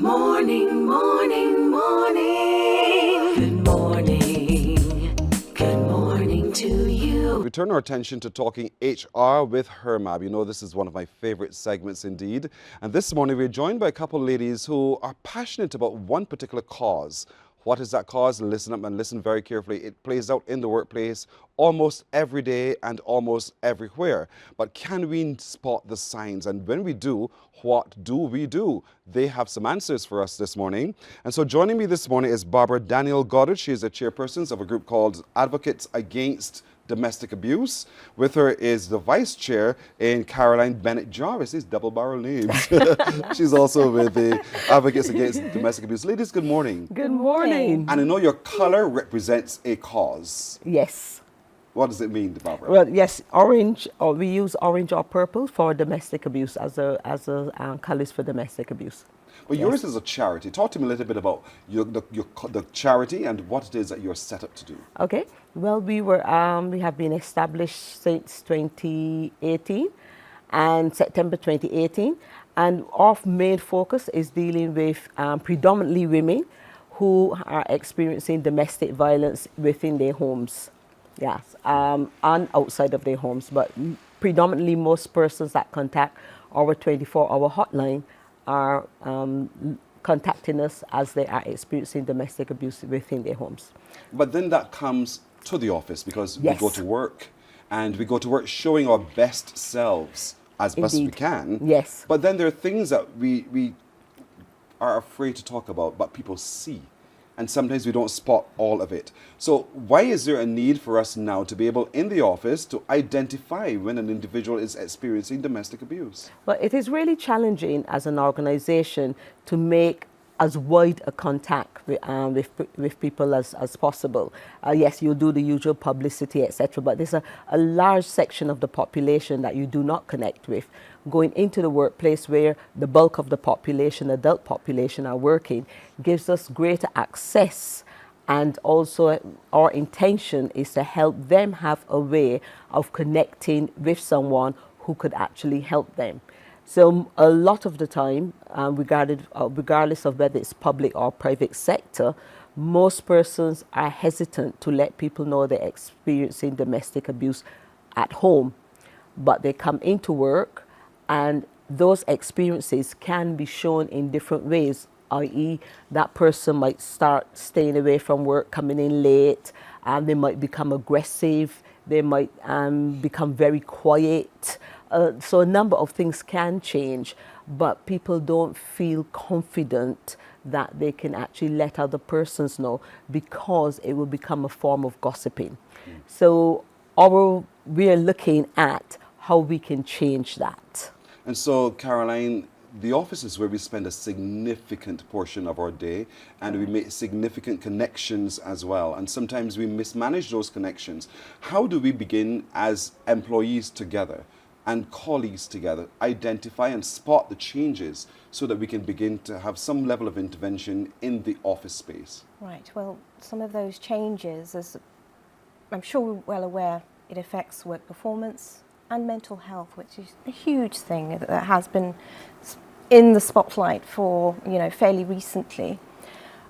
Morning, morning, morning. Good morning. Good morning to you. We turn our attention to talking HR with Hrmab. You know, this is one of my favorite segments indeed. And this morning we're joined by a couple of ladies who are passionate about one particular cause. What is that cause? Listen up and listen very carefully. It plays out in the workplace almost every day and almost everywhere. But can we spot the signs? And when we do, what do we do? They have some answers for us this morning. And so joining me this morning is Barbara Daniel-Goddard. She is the chairperson of a group called Advocates Against Domestic Abuse. With her is the vice chair in Caroline Bennett Jarvis. These double barrel names. She's also with the Advocates Against Domestic Abuse. Ladies, good morning. Good morning. And I know your color represents a cause. Yes. What does it mean, Barbara? Well, yes, orange, or we use orange or purple for domestic abuse as a colors for domestic abuse. Well, yours is a charity. Talk to me a little bit about the charity and what it is that you're set up to do. Okay. Well, we have been established since 2018 and September 2018, and our main focus is dealing with predominantly women who are experiencing domestic violence within their homes. Yes, and outside of their homes, but predominantly most persons that contact our 24-hour hotline are contacting us as they are experiencing domestic abuse within their homes. But then that comes to the office because Yes. we go to work, and we go to work showing our best selves as best we Indeed. can. Yes. But then there are things that we are afraid to talk about, but people see. And sometimes we don't spot all of it. So why is there a need for us now to be able in the office to identify when an individual is experiencing domestic abuse? Well, it is really challenging as an organization to make as wide a contact with people as possible. Yes, you'll do the usual publicity, etc., but there's a large section of the population that you do not connect with. Going into the workplace where the bulk of the population, adult population, are working, gives us greater access, and also our intention is to help them have a way of connecting with someone who could actually help them. So a lot of the time, regardless of whether it's public or private sector, most persons are hesitant to let people know they're experiencing domestic abuse at home. But they come into work, and those experiences can be shown in different ways, i.e. that person might start staying away from work, coming in late, and they might become aggressive, they might become very quiet. So a number of things can change, but people don't feel confident that they can actually let other persons know because it will become a form of gossiping. So we are looking at how we can change that. And so, Caroline, the office is where we spend a significant portion of our day, and we make significant connections as well. And sometimes we mismanage those connections. How do we begin as employees together and colleagues together, identify and spot the changes so that we can begin to have some level of intervention in the office space? Right, well, some of those changes, as I'm sure we're well aware, it affects work performance and mental health, which is a huge thing that has been in the spotlight for, fairly recently.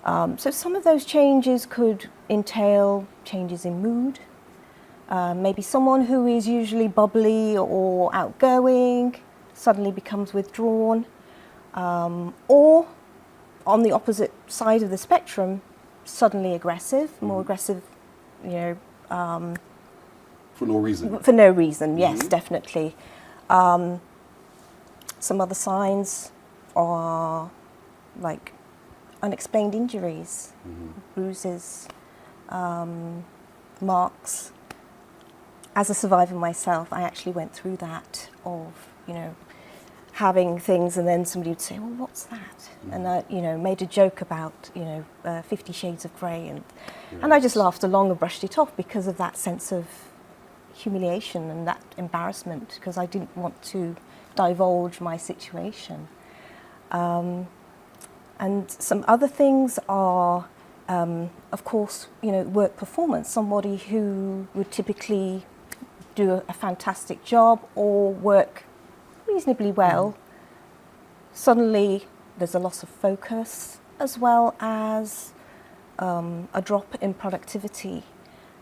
So some of those changes could entail changes in mood. Maybe someone who is usually bubbly or outgoing suddenly becomes withdrawn, or on the opposite side of the spectrum, suddenly aggressive, more aggressive, For no reason. For no reason, yes, definitely. Some other signs are like unexplained injuries, bruises, marks. As a survivor myself, I actually went through that of, having things, and then somebody would say, well, what's that? And I, made a joke about, 50 Shades of Grey, and I just laughed along and brushed it off because of that sense of humiliation and that embarrassment, because I didn't want to divulge my situation. And some other things are, of course, work performance. Somebody who would typically do a fantastic job or work reasonably well, suddenly there's a loss of focus, as well as a drop in productivity,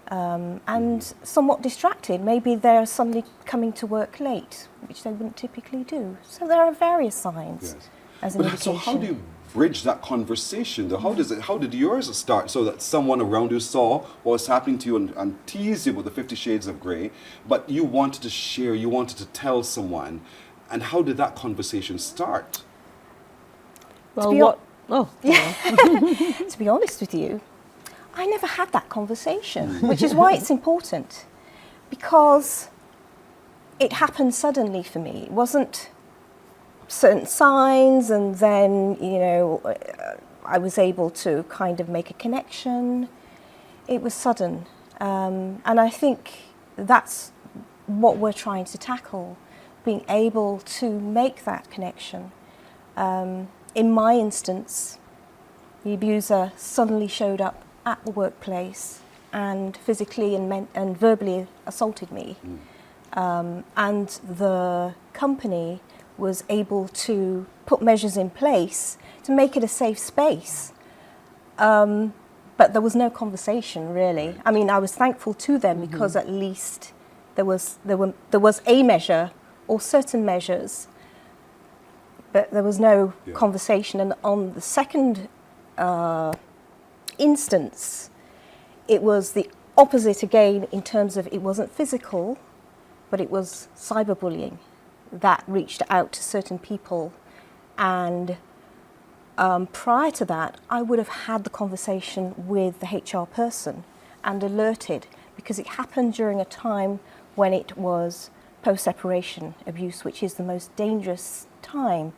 and somewhat distracted. Maybe they're suddenly coming to work late, which they wouldn't typically do. So there are various signs as an indication. So how do you bridge that conversation? How did yours start, so that someone around you saw what was happening to you and teased you about the 50 Shades of Grey, but you wanted to share, you wanted to tell someone, and how did that conversation start? Well, To be honest with you, I never had that conversation, which is why it's important, because it happened suddenly for me. It wasn't certain signs and then, you know, I was able to kind of make a connection. It was sudden. And I think that's what we're trying to tackle, being able to make that connection. In my instance, the abuser suddenly showed up at the workplace and physically and verbally assaulted me. And the company was able to put measures in place to make it a safe space. But there was no conversation, really. I mean, I was thankful to them because at least there was a measure or certain measures, but there was no conversation. And on the second instance, it was the opposite again, in terms of it wasn't physical, but it was cyberbullying that reached out to certain people. And prior to that, I would have had the conversation with the HR person and alerted, because it happened during a time when it was post-separation abuse, which is the most dangerous time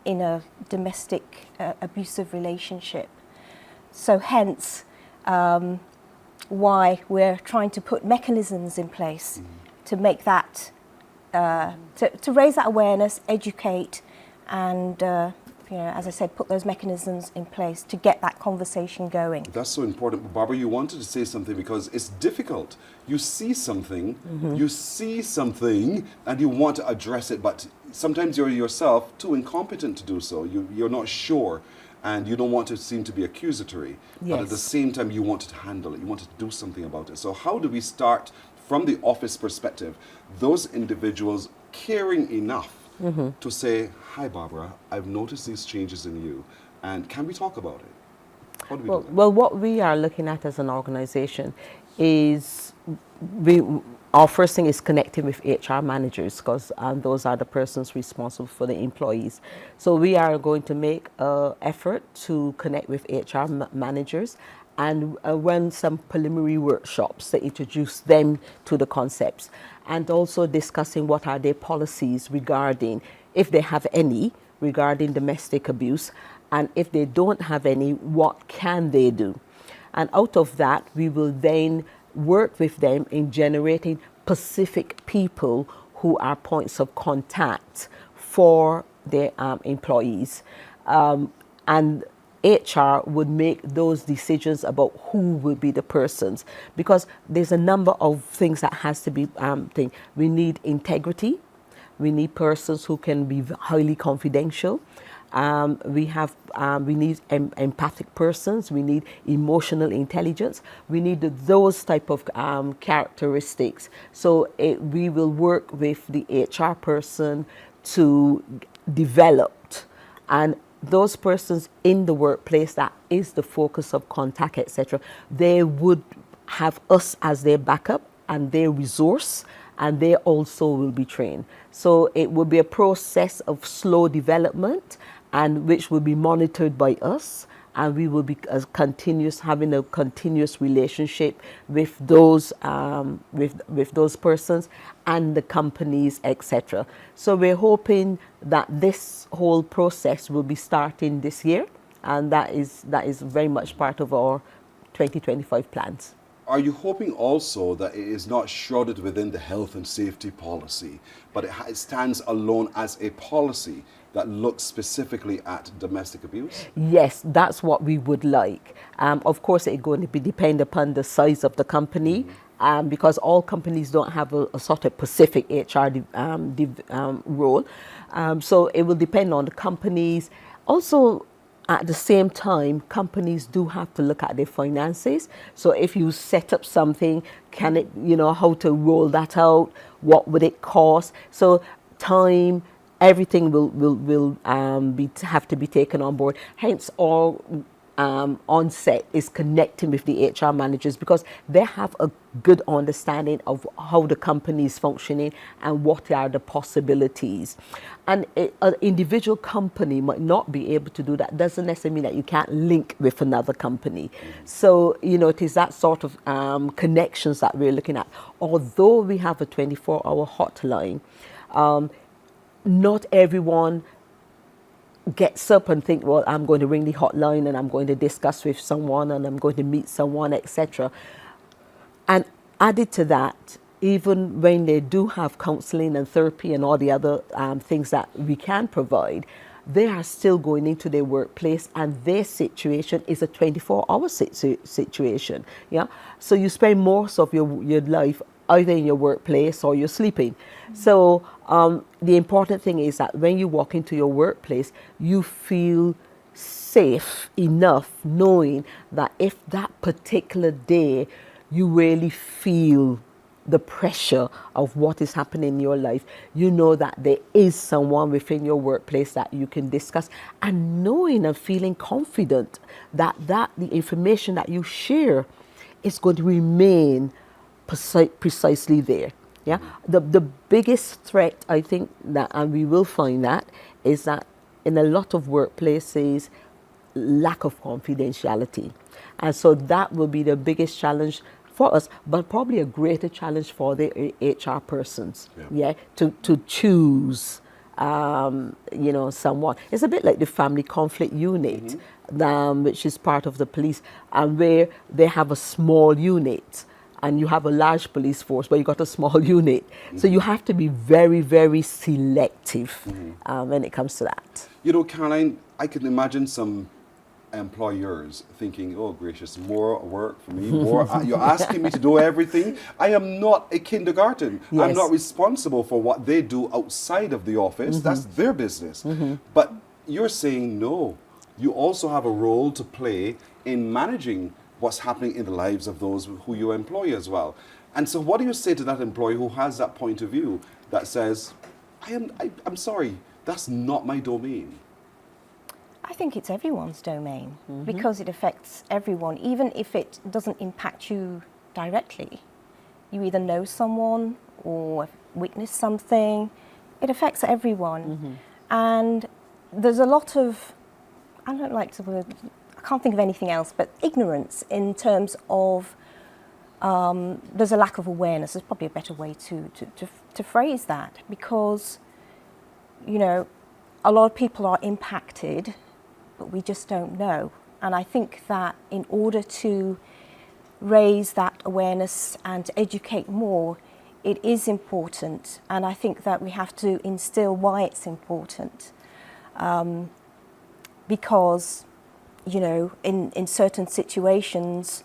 in a domestic abusive relationship. So hence why we're trying to put mechanisms in place to make that, to raise that awareness, educate, and you know, as I said, put those mechanisms in place to get that conversation going. That's so important. Barbara, you wanted to say something because it's difficult. You see something, and you want to address it, but sometimes you're yourself too incompetent to do so. You're not sure, and you don't want to seem to be accusatory. Yes. But at the same time, you wanted to handle it. You wanted to do something about it. So how do we start, from the office perspective, those individuals caring enough to say, hi, Barbara, I've noticed these changes in you, and can we talk about it? How do we do that? Well, what we are looking at as an organization is our first thing is connecting with HR managers, because those are the persons responsible for the employees. So we are going to make an effort to connect with HR managers and run some preliminary workshops to introduce them to the concepts, and also discussing what are their policies regarding, if they have any, regarding domestic abuse, and if they don't have any, what can they do? And out of that, we will then work with them in generating specific people who are points of contact for their employees. And HR would make those decisions about who will be the persons, because there's a number of things that has to be we need integrity, we need persons who can be highly confidential, we need empathic persons, we need emotional intelligence, we need those type of characteristics. So we will work with the HR person to develop, and those persons in the workplace, that is the focus of contact, etc., they would have us as their backup and their resource, and they also will be trained. So it will be a process of slow development, and which will be monitored by us, and we will be having a continuous relationship with those with those persons and the companies, etc. So we're hoping that this whole process will be starting this year, and that is very much part of our 2025 plans. Are you hoping also that it is not shrouded within the health and safety policy, but it stands alone as a policy that looks specifically at domestic abuse? Yes, that's what we would like. Of course, it's going to depend upon the size of the company because all companies don't have a sort of specific HR role. So it will depend on the companies. Also, at the same time, companies do have to look at their finances. So if you set up something, can it, how to roll that out? What would it cost? So time, everything will have to be taken on board. Hence, all onset is connecting with the HR managers, because they have a good understanding of how the company is functioning and what are the possibilities. And an individual company might not be able to do that. Doesn't necessarily mean that you can't link with another company. So, it is that sort of connections that we're looking at. Although we have a 24-hour hotline, not everyone gets up and think, well, I'm going to ring the hotline and I'm going to discuss with someone and I'm going to meet someone, etc. And added to that, even when they do have counseling and therapy and all the other things that we can provide, they are still going into their workplace, and their situation is a 24-hour situation. Yeah, so you spend most of your life either in your workplace or you're sleeping. So the important thing is that when you walk into your workplace, you feel safe enough knowing that if that particular day you really feel the pressure of what is happening in your life, you know that there is someone within your workplace that you can discuss, and knowing and feeling confident that the information that you share is going to remain precisely there. Yeah, the biggest threat, I think, that, and we will find that, is that in a lot of workplaces, lack of confidentiality, and so that will be the biggest challenge for us, but probably a greater challenge for the HR persons. Yeah, to choose, someone. It's a bit like the family conflict unit, which is part of the police, and where they have a small unit. And you have a large police force, but you got a small unit. So you have to be very, very selective when it comes to that. Caroline, I can imagine some employers thinking, oh, gracious, more work for me, you're asking me to do everything. I am not a kindergarten. Yes. I'm not responsible for what they do outside of the office. That's their business. But you're saying, no, you also have a role to play in managing what's happening in the lives of those who you employ as well. And so what do you say to that employee who has that point of view that says, I'm sorry, that's not my domain? I think it's everyone's domain because it affects everyone, even if it doesn't impact you directly. You either know someone or witness something. It affects everyone. And there's a lot of, I don't like the word, I can't think of anything else, but ignorance in terms of there's a lack of awareness. There's probably a better way to phrase that, because, a lot of people are impacted, but we just don't know. And I think that in order to raise that awareness and to educate more, it is important. And I think that we have to instill why it's important. Because in certain situations,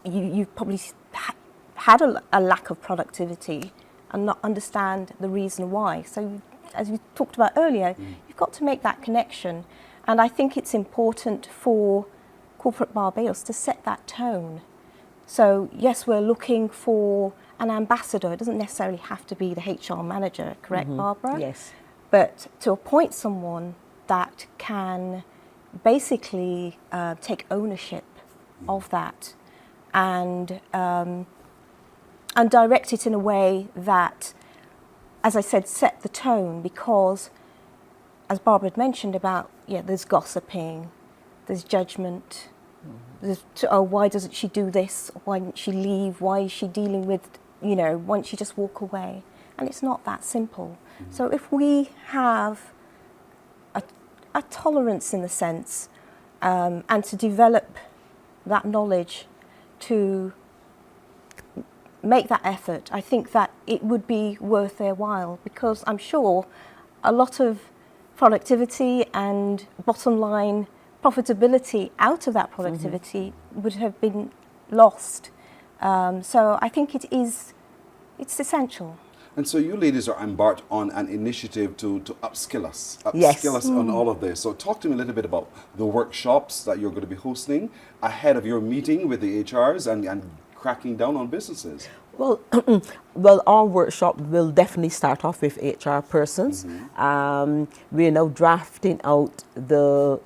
you've probably had a lack of productivity and not understand the reason why. So, as we talked about earlier, you've got to make that connection. And I think it's important for corporate Barbados to set that tone. So, yes, we're looking for an ambassador. It doesn't necessarily have to be the HR manager, correct, Barbara? Yes. But to appoint someone that can basically take ownership of that and direct it in a way that, as I said, set the tone, because, as Barbara had mentioned about, there's gossiping, there's judgment, there's, why doesn't she do this? Why didn't she leave? Why is she dealing with, why don't she just walk away? And it's not that simple. So if we have a tolerance in the sense, and to develop that knowledge to make that effort, I think that it would be worth their while, because I'm sure a lot of productivity and bottom line profitability out of that productivity would have been lost So I think it's essential. And so you ladies are embarked on an initiative to upskill us, Yes. on all of this. So talk to me a little bit about the workshops that you're going to be hosting ahead of your meeting with the HRs and cracking down on businesses. Well, well, our workshop will definitely start off with HR persons. We are now drafting out the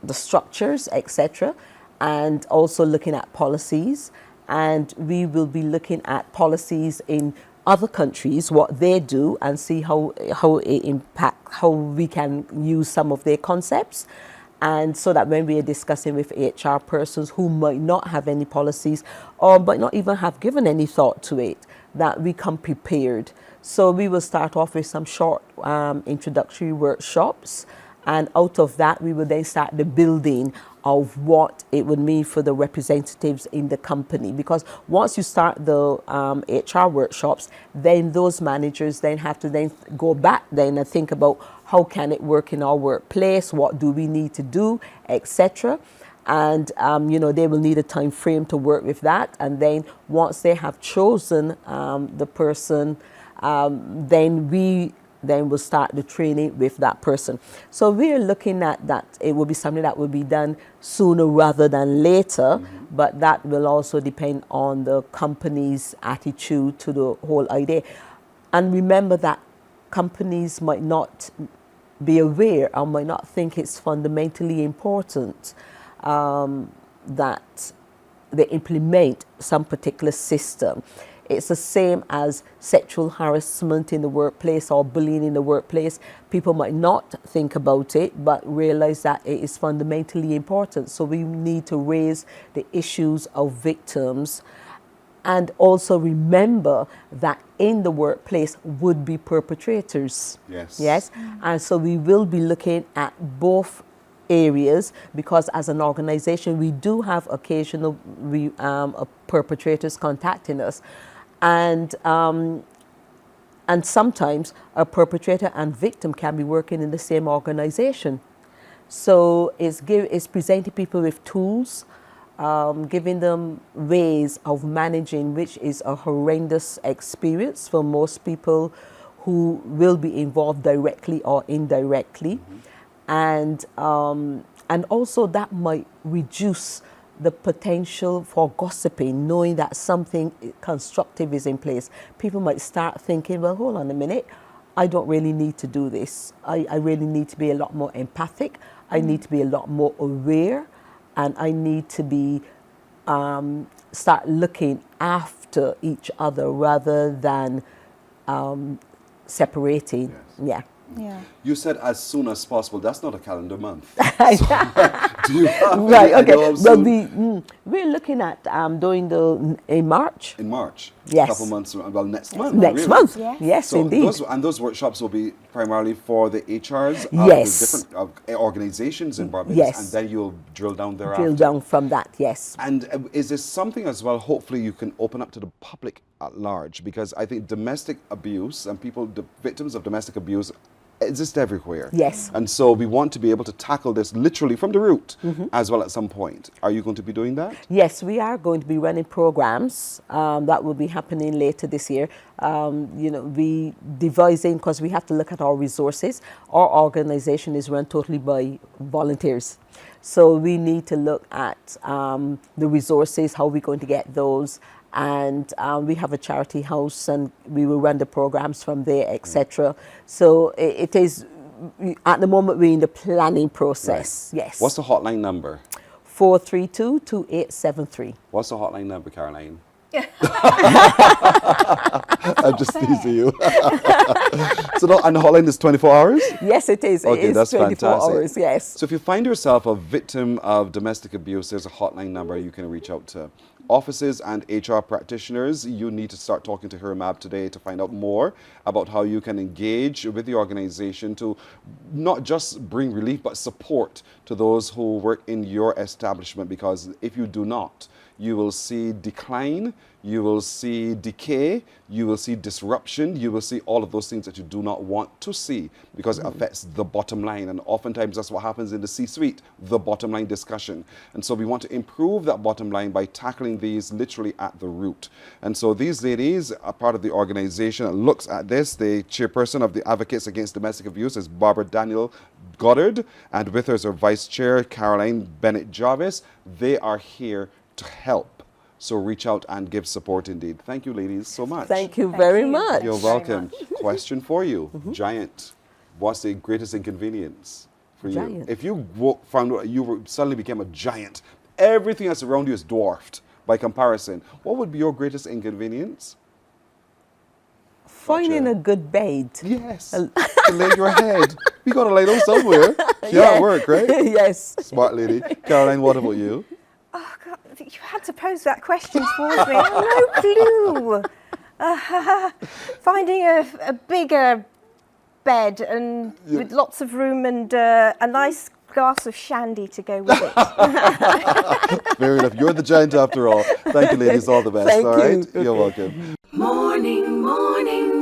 structures, etc., and also looking at policies. And we will be looking at policies in other countries, what they do, and see how it impact, how we can use some of their concepts. And so that when we are discussing with HR persons who might not have any policies or might not even have given any thought to it, that we come prepared. So we will start off with some short introductory workshops, and out of that we will then start the building of what it would mean for the representatives in the company. Because once you start the HR workshops, then those managers then have to then go back then and think about how can it work in our workplace, what do we need to do, etc. And you know, they will need a time frame to work with that. And then once they have chosen the person, then we will start the training with that person. So we're looking at that. It will be something that will be done sooner rather than later, but that will also depend on the company's attitude to the whole idea. And remember that companies might not be aware or might not think it's fundamentally important that they implement some particular system. It's the same as sexual harassment in the workplace or bullying in the workplace. People might not think about it, but realize that it is fundamentally important. So we need to raise the issues of victims, and also remember that in the workplace would be perpetrators. Yes. Yes. And so we will be looking at both areas, because as an organization we do have occasional perpetrators contacting us, and sometimes a perpetrator and victim can be working in the same organization. So it's presenting people with tools, giving them ways of managing, which is a horrendous experience for most people who will be involved directly or indirectly. And also that might reduce the potential for gossiping, knowing that something constructive is in place. People might start thinking, well, hold on a minute, I don't really need to do this. I really need to be a lot more empathic. I need to be a lot more aware, and I need to be start looking after each other rather than separating. Yes. Yeah. Yeah. You said as soon as possible. That's not a calendar month. Do you have Right. any Okay. idea of Well, soon? we're looking at doing in March. In March. Yes. A couple months. Well, next month. Next really. month. Yes. Yes, So indeed. those workshops will be primarily for the HRs of Yes. the different organizations in Barbados, Yes. and then you'll drill down thereafter. Drill down from that. Yes. And is this something as well, hopefully you can open up to the public at large? Because I think domestic abuse and the victims of domestic abuse exist everywhere. Yes. And so we want to be able to tackle this literally from the root as well at some point. Are you going to be doing that? Yes, we are going to be running programs that will be happening later this year. You know, we devising, because we have to look at our resources. Our organization is run totally by volunteers. So we need to look at the resources, how we're going to get those. And we have a charity house, and we will run the programs from there, etc. So it is, at the moment, we're in the planning process. Right. Yes. What's the hotline number? 432-2873. What's the hotline number, Caroline? I'm just teasing you. So, and the hotline is 24 hours? Yes, it is. Okay, it is that's 24 fantastic. hours, yes. So if you find yourself a victim of domestic abuse, there's a hotline number you can reach out to. Offices and HR practitioners, you need to start talking to Hrmab today to find out more about how you can engage with the organization to not just bring relief, but support to those who work in your establishment. Because if you do not, you will see decline, you will see decay, you will see disruption, you will see all of those things that you do not want to see because it affects the bottom line. And oftentimes that's what happens in the C-suite, the bottom line discussion. And so we want to improve that bottom line by tackling these literally at the root. And so these ladies are part of the organization that looks at this. The chairperson of the Advocates Against Domestic Abuse is Barbara Daniel-Goddard, and with her is her vice chair, Caroline Bennett Jarvis. They are here to help. So reach out and give support indeed. Thank you, ladies, so much. Thank you very much. You're welcome. Question for you. Giant. What's the greatest inconvenience for you? Giant. If you found out you suddenly became a giant, everything that's around you is dwarfed by comparison, what would be your greatest inconvenience? Finding a good bed. Yes. To lay your head. We got to lay down somewhere. Yeah, Yeah. work, right? Yes. Smart lady. Caroline, what about you? Oh, God, you had to pose that question towards me. I have no clue. Finding a bigger bed and with lots of room and a nice glass of shandy to go with it. Fair enough. You're the giant after all. Thank you, ladies. All the best. Thank all right? you. You're welcome. Morning, morning,